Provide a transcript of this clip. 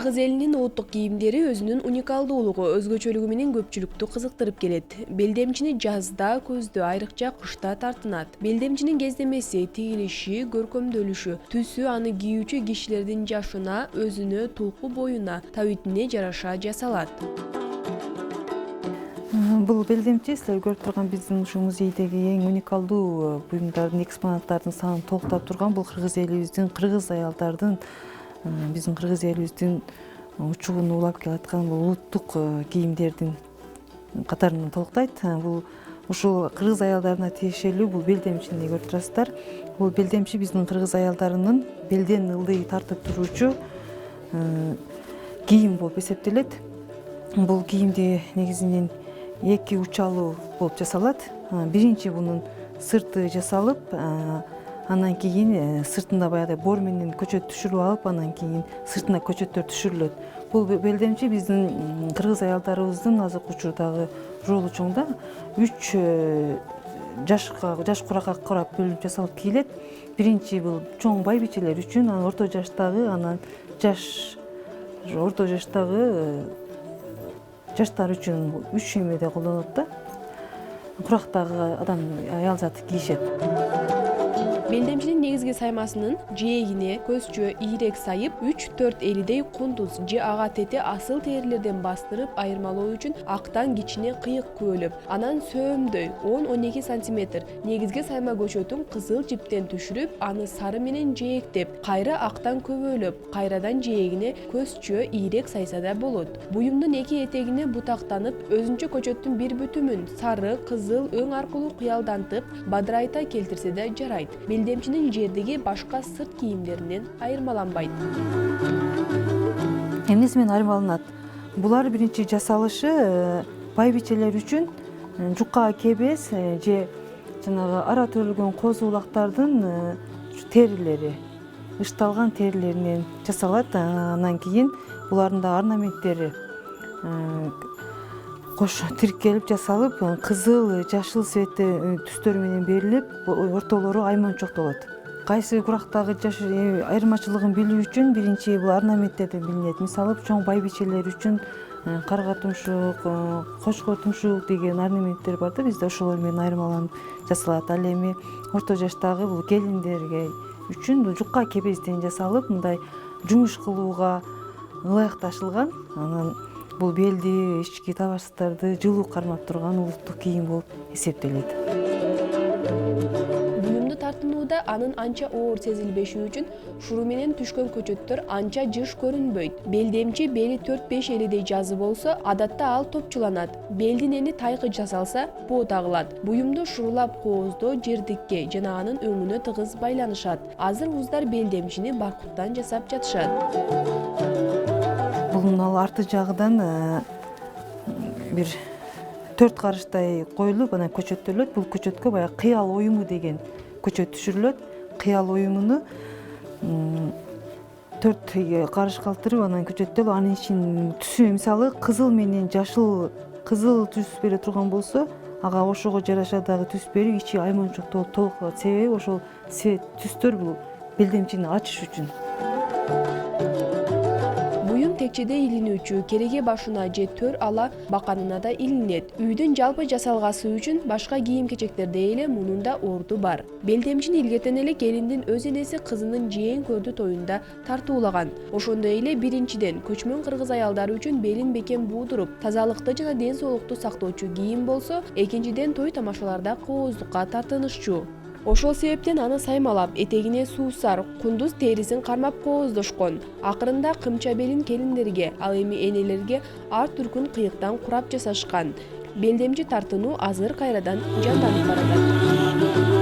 Кыргыз элинин улуттук кийимдери өзүнүн уникалдуулугу, өзгөчөлүгү менен көпчүлүктү кызыктырып келет. Белдемчини жазда, көздө, айрыкча кышта тартынат. Белдемчинин кездемеси, тигилиши, көркөмдөлүшү, түсү аны кийүүчү кишилердин жашына, өзүнө, тулку боюна, табитине жараша жасалат. Бул белдемчи силер көрүп турган биздин ушу музейдеги эң уникалдуу буюмдардын, экспонаттардын санын толуктап турган бул кыргыз элибиздин, кыргыз аялдардын, биздин кыргыз элибиздин учугун улап келаткан бул улуттук кийимдердин катарын толуктайт. Бул ушул кыргыз аялдарына тиешелүү бул белдемчини көрүп турасыздар. Бул белдемчи биздин кыргыз аялдарынын белден ылдый тартып туруучу кийим болуп эсептелет. Бул кийимди негизинен эки учалуу болуп жасалат. Биринчи мунун сырты жасалып, анан кийин сыртында баягы бор менен көчөт түшүрүп алып, анан кийин сыртына көчөттөр түшүрүлөт. Бул белдемчи биздин кыргыз аялдарыбыздын азыркы учурдагы ролу чоң да. 3 жаш куракка карап бөлүнүп жасалып кийилет. Биринчи бул чоң байбичелер үчүн, анан орто жаштагы, анан орто жаштагы жаштар үчүн 3 эмеде колдонулат да. Курактагы адам, аял заты кийишет. Белдемчинин негизги саймасынын жээгине көзчө ийрек сайып 3-4 элидей кундуз же ага тете асыл терилерден бастырып айырмалоо үчүн актан кичине кыйык күбөлөп, анан сөөмдөй 10-12 сантиметр негизги сайма көчөтүн кызыл жиптен түшүрүп, аны сары менен жээктеп, кайра актан көбөлөп, кайрадан жээгине көзчө ийрек сайса да болот. Буюмдун эки этегине бутактанып, өзүнчө көчөттүн бир бүтүмүн сары, кызыл өң аркылуу кыялдантып, бадырайта келтирсе да жарайт. Белдемчинин жердиги башка сырт кийимдеринен айырмаланбайт. Эмнеси менен айырмаланат? Булар биринчи жасалышы байбичелер үчүн жукка кебес же жанагы ара төрөлгөн козу улактардын терилери, ышталган терилеринен жасалат. Анан кийин булардын да орнаменттери кош тиркелип жасалып, кызыл, жашыл цветте түстөр менен берилип, ортолору айманчоктолот. Кайсы курактагы айырмачылыгын билүү үчүн биринчи бул орнаменттерден билинет. Мисалы, чоң байбичелер үчүн карга тумшук, кочкор тумшук деген орнаменттер бар да, бизде ошолор менен айырмаланып жасалат. Ал эми орто жаштагы бул келиндерге үчүн жукка кебестен жасалып, мындай жумуш кылууга ылайык ташылган. Анан бул белди, ички табарсыздарды жылуу кармап турган улуттук кийим болуп эсептелет. Буюмду тартынууда анын анча оор сезилбеши үчүн шуру менен түшкөн көчөттөр анча жыш көрүнбөйт. Белдемчи бели 4-5 элидей жазы болсо, адатта ал топчуланат. Белдин эни тайкы жасалса, боо тагылат. Буюмду шурулап кооздоо, жердикке жана анын өңүнө тыгыз байланышат. Азыр уздар белдемчини баркуттан жасап жатышат. Бул арты жагынан бир 4 карыштай коюлуп, анан көчөттөлөт. Бул көчөткө баягы кыял оюму деген көчөт түшүрүлөт. Кыял оюмуну 4 карыш калтырып, анан көчөттөлүп, анын ичинин түсү, мисалы, кызыл менен жашыл, кызыл түс бере турган болсо, ага ошого жараша дагы түс берип, ичи айманчоктолуп толук калат. Себеби ошол цвет түстөр бул белдемчини ачыш үчүн. Буюм текчеде илинүүчү, кереге башына же төр ала баканына да илинет. Үйдүн жалпы жасалгасы үчүн башка кийим-кечектердей эле мунун да орду бар. Белдемчини илгертен эле келиндин өз энеси кызынын жээн көрдү тоюнда тартуулаган. Ошондой эле биринчиден көчмөн кыргыз аялдары үчүн белин бекем буудуруп, тазалыкты жана ден соолукту сактоочу кийим болсо, экинчиден той тамашаларда кооздукка тартынышчу. Ошол себептен аны саймалап, этегине суусар, кундуз терисин кармап кооздошкон. Акырында кымча белин келиндерге, ал эми энелерге ар түркүн кыйыктан курап жасашкан. Белдемчи тартынуу азыр кайрадан жанданып баратат.